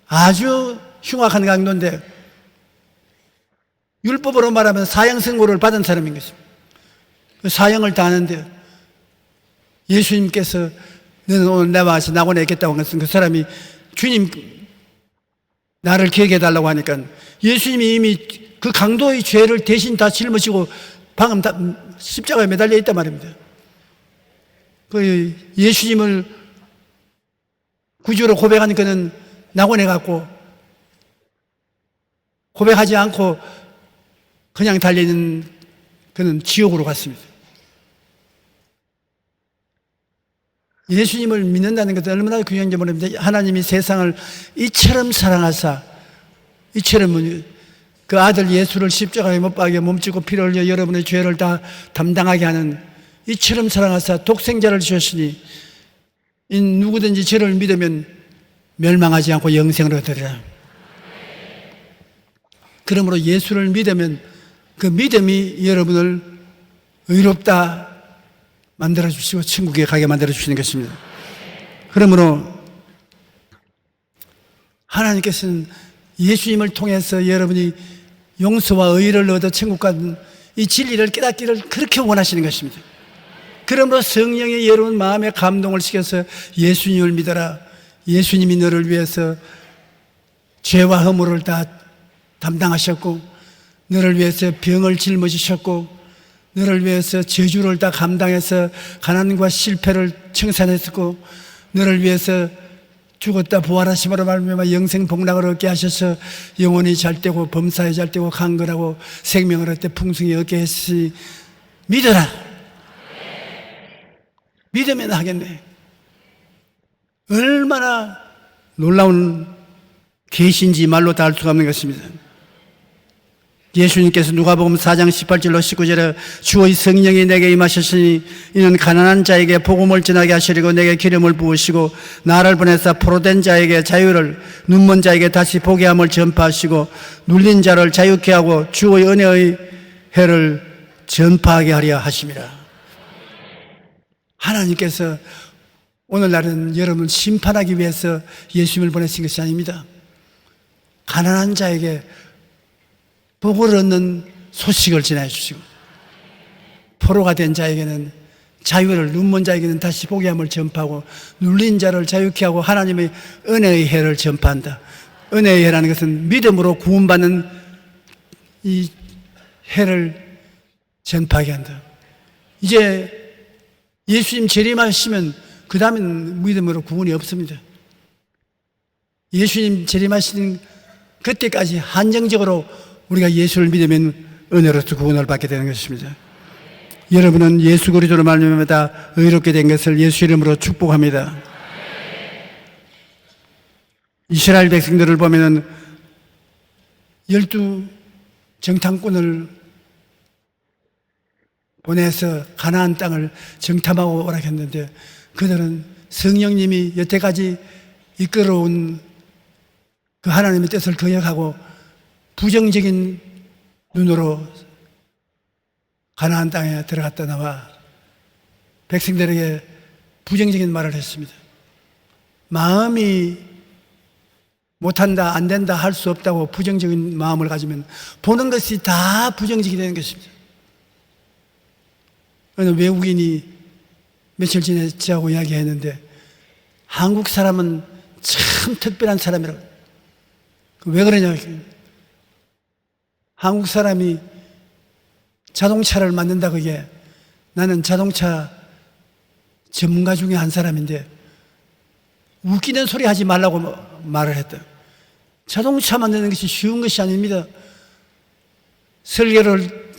아주 흉악한 강도인데 율법으로 말하면 사형 선고를 받은 사람인 것입니다. 그 사형을 당하는데 예수님께서 너는 오늘 내와 같이 낙원에 있겠다고 한 것은 그 사람이 주님 나를 기억해 달라고 하니까 예수님이 이미 그 강도의 죄를 대신 다 짊어지고 방금 다 십자가에 매달려 있단 말입니다. 그 예수님을 구주로 고백하는 그는 낙원에 갔고 고백하지 않고 그냥 달리는 그는 지옥으로 갔습니다. 예수님을 믿는다는 것은 얼마나 귀한지 모릅니다. 하나님이 세상을 이처럼 사랑하사 이처럼 그 아들 예수를 십자가에 못 박여 몸짓고 피를 흘려 여러분의 죄를 다 담당하게 하는 이처럼 사랑하사 독생자를 주셨으니 이 누구든지 저를 믿으면 멸망하지 않고 영생을 얻으리라. 그러므로 예수를 믿으면 그 믿음이 여러분을 의롭다 만들어주시고 천국에 가게 만들어주시는 것입니다. 그러므로 하나님께서는 예수님을 통해서 여러분이 용서와 의를 얻어 천국 가는 이 진리를 깨닫기를 그렇게 원하시는 것입니다. 그러므로 성령이 여러분 마음에 감동을 시켜서 예수님을 믿어라. 예수님이 너를 위해서 죄와 허물을 다 담당하셨고 너를 위해서 병을 짊어지셨고 너를 위해서 저주를 다 감당해서 가난과 실패를 청산했고 너를 위해서 죽었다 부활하심으로 말미암아 영생 복락을 얻게 하셔서 영원히 잘되고 범사에 잘되고 강건하고 생명을 얻되 풍성히 얻게 했으니 믿어라. 믿으면 하겠네. 얼마나 놀라운 계시인지 말로 다 알 수가 없는 것입니다. 예수님께서 누가복음 4장 18절로 19절에 주의 성령이 내게 임하셨으니 이는 가난한 자에게 복음을 전하게 하시려고 내게 기름을 부으시고 나를 보내사 포로된 자에게 자유를 눈먼 자에게 다시 보게 함을 전파하시고 눌린 자를 자유케 하고 주의 은혜의 해를 전파하게 하려 하심이라. 하나님께서 오늘날은 여러분 심판하기 위해서 예수님을 보내신 것이 아닙니다. 가난한 자에게 복을 얻는 소식을 전해 주시고 포로가 된 자에게는 자유를, 눈먼 자에게는 다시 보게 함을 전파하고 눌린 자를 자유케 하고 하나님의 은혜의 해를 전파한다. 은혜의 해라는 것은 믿음으로 구원받는 이 해를 전파하게 한다. 이제 예수님 재림하시면 그 다음엔 믿음으로 구원이 없습니다. 예수님 재림하시는 그때까지 한정적으로 우리가 예수를 믿으면 은혜로서 구원을 받게 되는 것입니다. 여러분은 예수 그리스도로 말미암아 다 의롭게 된 것을 예수 이름으로 축복합니다. 이스라엘 백성들을 보면은 12 정탐꾼을 보내서 가나안 땅을 정탐하고 오라 했는데 그들은 성령님이 여태까지 이끌어온 그 하나님의 뜻을 거역하고 부정적인 눈으로 가나안 땅에 들어갔다 나와 백성들에게 부정적인 말을 했습니다. 마음이 못한다, 안 된다, 할 수 없다고 부정적인 마음을 가지면 보는 것이 다 부정적이 되는 것입니다. 어느 외국인이 며칠 전에 저하고 이야기했는데 한국 사람은 참 특별한 사람이라고. 왜 그러냐? 한국 사람이 자동차를 만든다 그게, 나는 자동차 전문가 중에 한 사람인데 웃기는 소리 하지 말라고 말을 했다. 자동차 만드는 것이 쉬운 것이 아닙니다. 설계를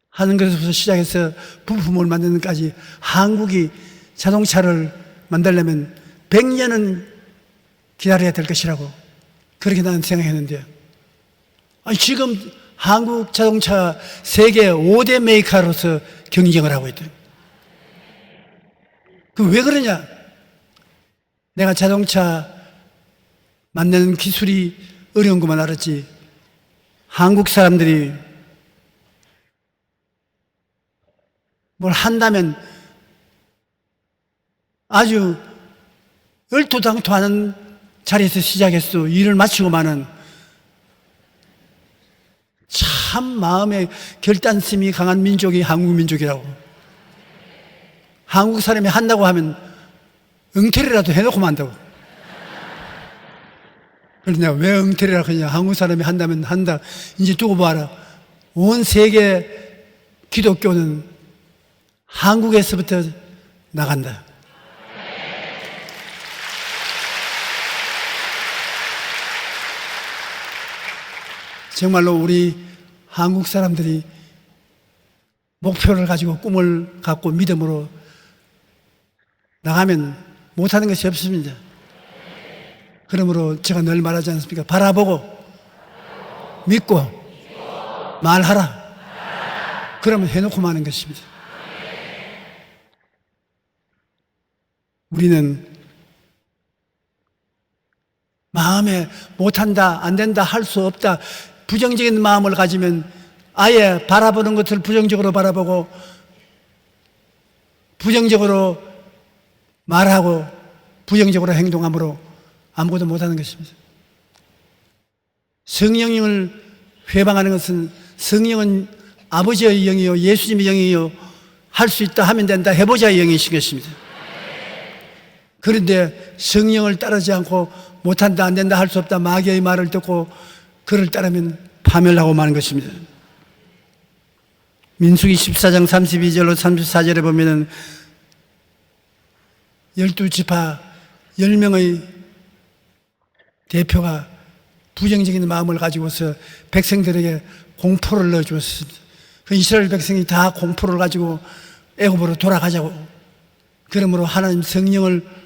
하는 것에서 시작해서 부품을 만드는 것까지 한국이 자동차를 만들려면 100년은 기다려야 될 것이라고 그렇게 나는 생각했는데, 아니 지금 한국 자동차 세계 5대 메이커로서 경쟁을 하고 있다. 그럼 왜 그러냐? 내가 자동차 만드는 기술이 어려운 것만 알았지, 한국 사람들이 뭘 한다면 아주 얼토당토하는 자리에서 시작했어. 일을 마치고만은 참 마음의 결단심이 강한 민족이 한국 민족이라고. 한국 사람이 한다고 하면 엉터리라도 해놓고 만다고. 그래서 내가 왜 엉터리라고 하냐? 한국 사람이 한다면 한다. 이제 두고 봐라. 온 세계 기독교는 한국에서부터 나간다. 정말로 우리 한국 사람들이 목표를 가지고 꿈을 갖고 믿음으로 나가면 못하는 것이 없습니다. 그러므로 제가 늘 말하지 않습니까? 바라보고 믿고 말하라. 그러면 해놓고 마는 것입니다. 우리는 마음에 못한다, 안 된다, 할 수 없다, 부정적인 마음을 가지면 아예 바라보는 것을 부정적으로 바라보고 부정적으로 말하고 부정적으로 행동함으로 아무것도 못하는 것입니다. 성령을 회방하는 것은, 성령은 아버지의 영이요 예수님의 영이요, 할 수 있다 하면 된다, 해보자의 영이신 것입니다. 그런데 성령을 따르지 않고 못한다, 안 된다, 할 수 없다, 마귀의 말을 듣고 그를 따르면 파멸하고 마는 것입니다. 민수기 14장 32절로 34절에 보면은 12지파 10명의 대표가 부정적인 마음을 가지고서 백성들에게 공포를 넣어주었습니다. 그 이스라엘 백성이 다 공포를 가지고 애굽으로 돌아가자고, 그러므로 하나님 성령을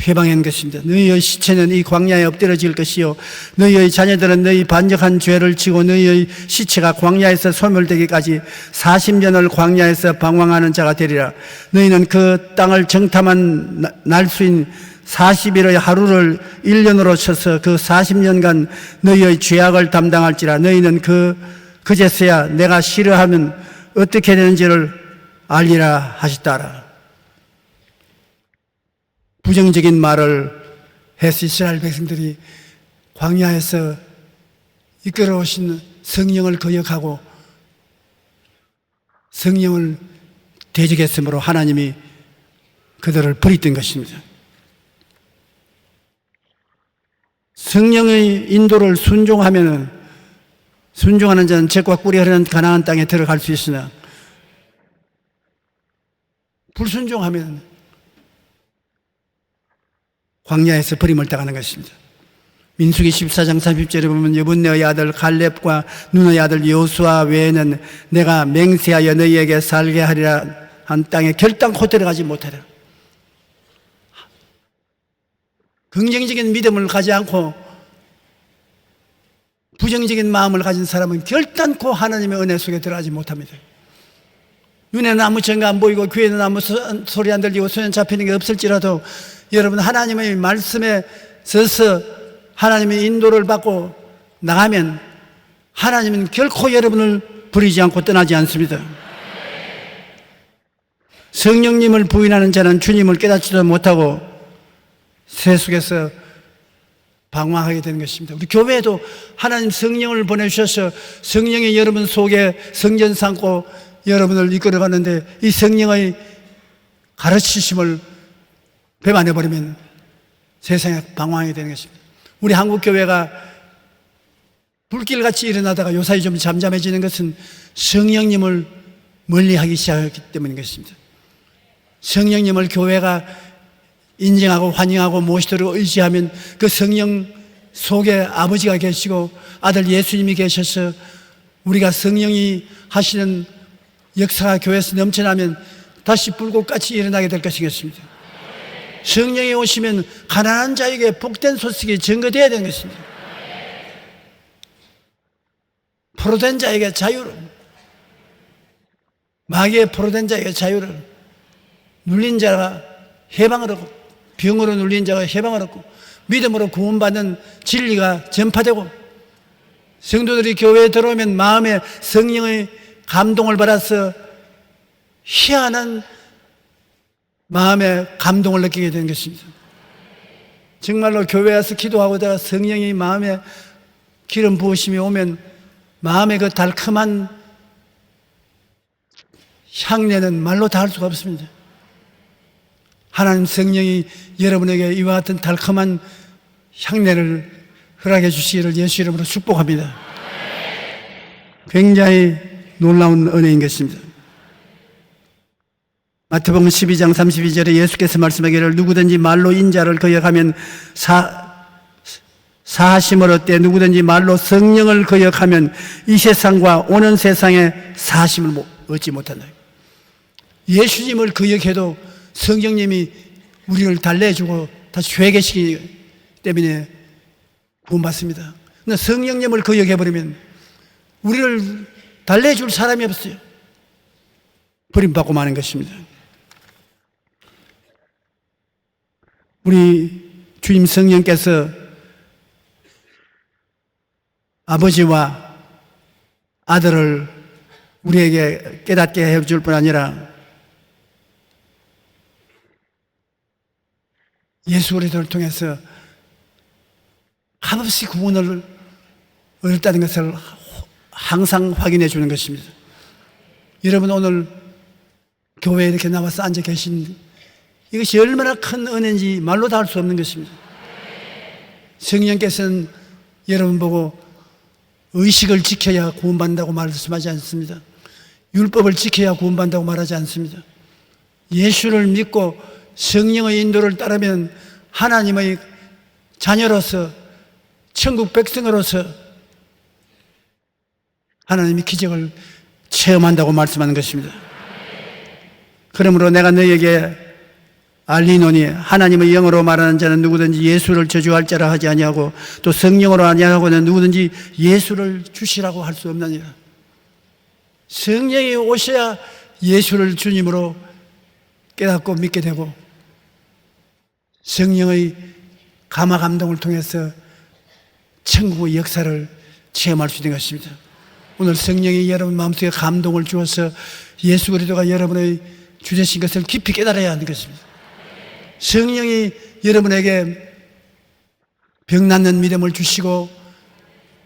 회방한 것입니다. 너희의 시체는 이 광야에 엎드러질 것이요, 너희의 자녀들은 너희 반역한 죄를 지고 너희의 시체가 광야에서 소멸되기까지 40년을 광야에서 방황하는 자가 되리라. 너희는 그 땅을 정탐한 날수인 40일의 하루를 1년으로 쳐서 그 40년간 너희의 죄악을 담당할지라. 너희는 그제서야 내가 싫어하면 어떻게 되는지를 알리라 하시더라. 부정적인 말을 해서 이스라엘 백성들이 광야에서 이끌어오신 성령을 거역하고 성령을 대적했으므로 하나님이 그들을 버리던 것입니다. 성령의 인도를 순종하는 자는 젖과 꿀이 흐르는 가나안 땅에 들어갈 수 있으나, 불순종하면 광야에서 버림을 당하는 것입니다. 민수기 14장 30절에 보면 여분네의 아들 갈렙과 눈의 아들 여호수아 외에는 내가 맹세하여 너희에게 살게 하리라 한 땅에 결단코 들어가지 못하라. 긍정적인 믿음을 가지 않고 부정적인 마음을 가진 사람은 결단코 하나님의 은혜 속에 들어가지 못합니다. 눈에는 아무 증거 안 보이고 귀에는 아무 소리 안 들리고 손에 잡히는 게 없을지라도 여러분 하나님의 말씀에 서서 하나님의 인도를 받고 나가면 하나님은 결코 여러분을 버리지 않고 떠나지 않습니다. 성령님을 부인하는 자는 주님을 깨닫지도 못하고 세속에서 방황하게 되는 것입니다. 우리 교회에도 하나님 성령을 보내주셔서 성령이 여러분 속에 성전 삼고 여러분을 이끌어가는데 이 성령의 가르치심을 배반해버리면 세상에 방황하게 되는 것입니다. 우리 한국교회가 불길같이 일어나다가 요사이 좀 잠잠해지는 것은 성령님을 멀리하기 시작했기 때문인 것입니다. 성령님을 교회가 인정하고 환영하고 모시도록 의지하면 그 성령 속에 아버지가 계시고 아들 예수님이 계셔서 우리가 성령이 하시는 역사가 교회에서 넘쳐나면 다시 불꽃같이 일어나게 될 것이겠습니다. 성령이 오시면 가난한 자에게 복된 소식이 전거되어야 되는 것입니다. 포로된 자에게 자유를, 마귀의 포로된 자에게 자유를, 눌린 자가 해방을 얻고 병으로 눌린 자가 해방을 얻고 믿음으로 구원받는 진리가 전파되고 성도들이 교회에 들어오면 마음에 성령의 감동을 받아서 희한한 마음의 감동을 느끼게 되는 것입니다. 정말로 교회에 와서 기도하고다가 성령이 마음에 기름 부으심이 오면 마음의 그 달콤한 향내는 말로 다 할 수가 없습니다. 하나님 성령이 여러분에게 이와 같은 달콤한 향내를 허락해 주시기를 예수 이름으로 축복합니다. 굉장히 놀라운 은혜인 것입니다. 마태복음 12장 32절에 예수께서 말씀하기를 누구든지 말로 인자를 거역하면 사하심을 얻되 누구든지 말로 성령을 거역하면 이 세상과 오는 세상에 사하심을 얻지 못한다. 예수님을 거역해도 성령님이 우리를 달래주고 다시 회개시키기 때문에 구원받습니다. 그러나 성령님을 거역해버리면 우리를 달래줄 사람이 없어요. 버림받고 마는 것입니다. 우리 주님 성령께서 아버지와 아들을 우리에게 깨닫게 해줄 뿐 아니라 예수 그리스도를 통해서 한없이 구원을 얻었다는 것을 항상 확인해 주는 것입니다. 여러분 오늘 교회에 이렇게 나와서 앉아 계신 이것이 얼마나 큰 은혜인지 말로 다 할 수 없는 것입니다. 성령께서는 여러분 보고 의식을 지켜야 구원받는다고 말씀하지 않습니다. 율법을 지켜야 구원받는다고 말하지 않습니다. 예수를 믿고 성령의 인도를 따르면 하나님의 자녀로서 천국 백성으로서 하나님이 기적을 체험한다고 말씀하는 것입니다. 그러므로 내가 너희에게 알리노니 하나님의 영으로 말하는 자는 누구든지 예수를 저주할 자라 하지 아니하고 또 성령으로 아니하고는 누구든지 예수를 주시라고 할 수 없느니라. 성령이 오셔야 예수를 주님으로 깨닫고 믿게 되고 성령의 감화 감동을 통해서 천국의 역사를 체험할 수 있는 것입니다. 오늘 성령이 여러분 마음속에 감동을 주어서 예수 그리스도가 여러분의 주 되신 것을 깊이 깨달아야 하는 것입니다. 성령이 여러분에게 병 낫는 믿음을 주시고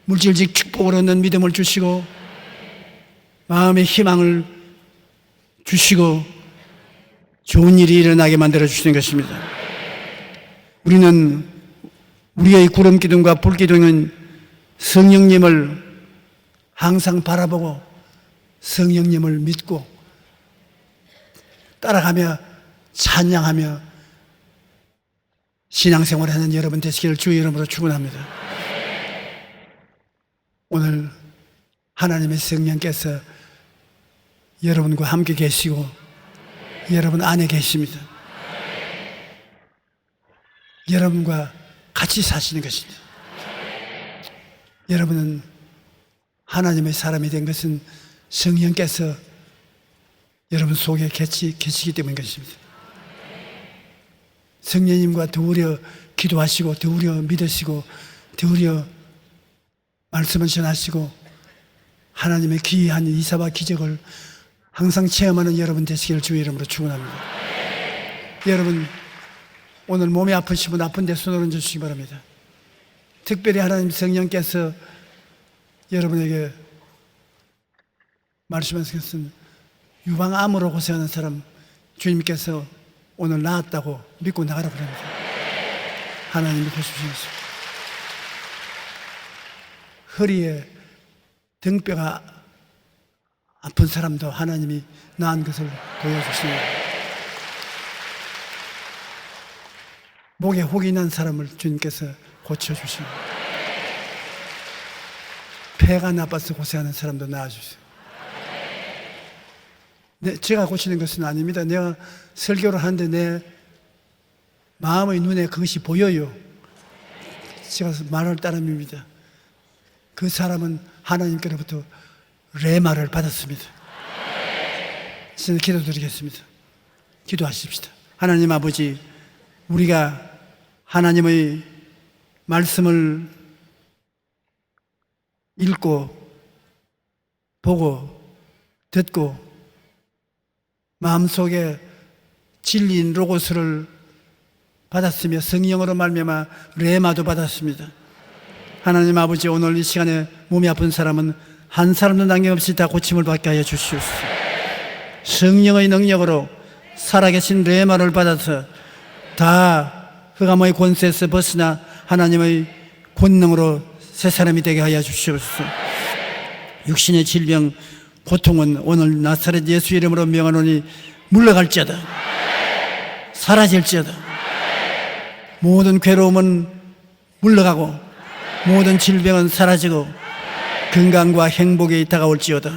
물질적 축복을 얻는 믿음을 주시고 마음의 희망을 주시고 좋은 일이 일어나게 만들어 주시는 것입니다. 우리는 우리의 구름 기둥과 불 기둥은 성령님을 항상 바라보고 성령님을 믿고 따라가며 찬양하며 신앙생활하는 여러분 되시기를 주의 이름으로 축원합니다. 오늘 하나님의 성령께서 여러분과 함께 계시고 여러분 안에 계십니다. 여러분과 같이 사시는 것입니다. 여러분은 하나님의 사람이 된 것은 성령께서 여러분 속에 계시기 때문인 것입니다. 성령님과 더불어 기도하시고 더불어 믿으시고 되우려 말씀을 전하시고 하나님의 귀한 이사와 기적을 항상 체험하는 여러분 되시기를 주의 이름으로 축원합니다. 여러분, 오늘 몸이 아프신 분 아픈데 손을 얹어주시기 바랍니다. 특별히 하나님 성령께서 여러분에게 말씀하시겠습니다. 유방암으로 고생하는 사람 주님께서 오늘 나았다고 믿고 나가라 그럽니다. 하나님이 보십시오. 허리에 등뼈가 아픈 사람도 하나님이 나은 것을 보여주십니다. 목에 혹이 난 사람을 주님께서 고쳐주십니다. 폐가 나빠서 고생하는 사람도 나아주세요. 제가 고치는 것은 아닙니다. 내가 설교를 하는데 내 마음의 눈에 그것이 보여요. 제가 말할 따름입니다. 그 사람은 하나님께로부터 레마를 받았습니다. 저는 기도드리겠습니다. 기도하십시다. 하나님 아버지, 우리가 하나님의 말씀을 읽고 보고 듣고 마음속에 진리인 로고스를 받았으며 성령으로 말미암아 레마도 받았습니다. 하나님 아버지, 오늘 이 시간에 몸이 아픈 사람은 한 사람도 남김없이 다 고침을 받게 하여 주시옵소서. 성령의 능력으로 살아계신 레마를 받아서 다 흑암의 권세에서 벗어나 하나님의 권능으로 새 사람이 되게 하여 주시옵소서. 육신의 질병, 고통은 오늘 나사렛 예수 이름으로 명하노니 물러갈지어다. 사라질지어다. 모든 괴로움은 물러가고 모든 질병은 사라지고 건강과 행복이 다가올지어다.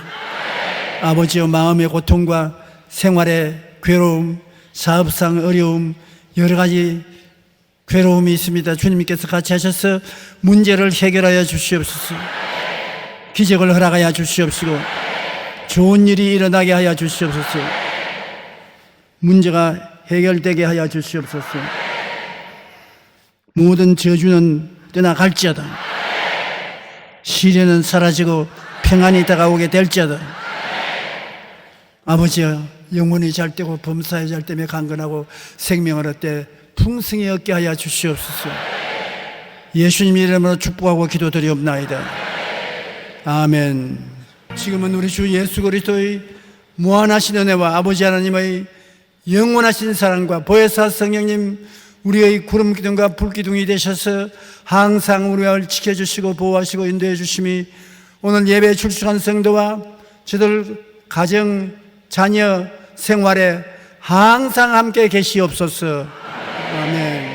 아버지여, 마음의 고통과 생활의 괴로움, 사업상 어려움, 여러 가지 괴로움이 있습니다. 주님께서 같이 하셔서 문제를 해결하여 주시옵소서. 기적을 허락하여 주시옵시고 좋은 일이 일어나게 하여 주시옵소서. 문제가 해결되게 하여 주시옵소서. 모든 저주는 떠나갈지어다. 시련은 사라지고 평안이 다가오게 될지어다. 아버지여, 영혼이 잘 되고 범사에 잘 되며 강건하고 생명을 얻되 풍성히 얻게 하여 주시옵소서. 예수님 이름으로 축복하고 기도드리옵나이다. 아멘. 지금은 우리 주 예수 그리스도의 무한하신 은혜와 아버지 하나님의 영원하신 사랑과 보혜사 성령님, 우리의 구름 기둥과 불 기둥이 되셔서 항상 우리를 지켜주시고 보호하시고 인도해 주심이 오늘 예배에 출석한 성도와 저들 가정, 자녀 생활에 항상 함께 계시옵소서. 아멘.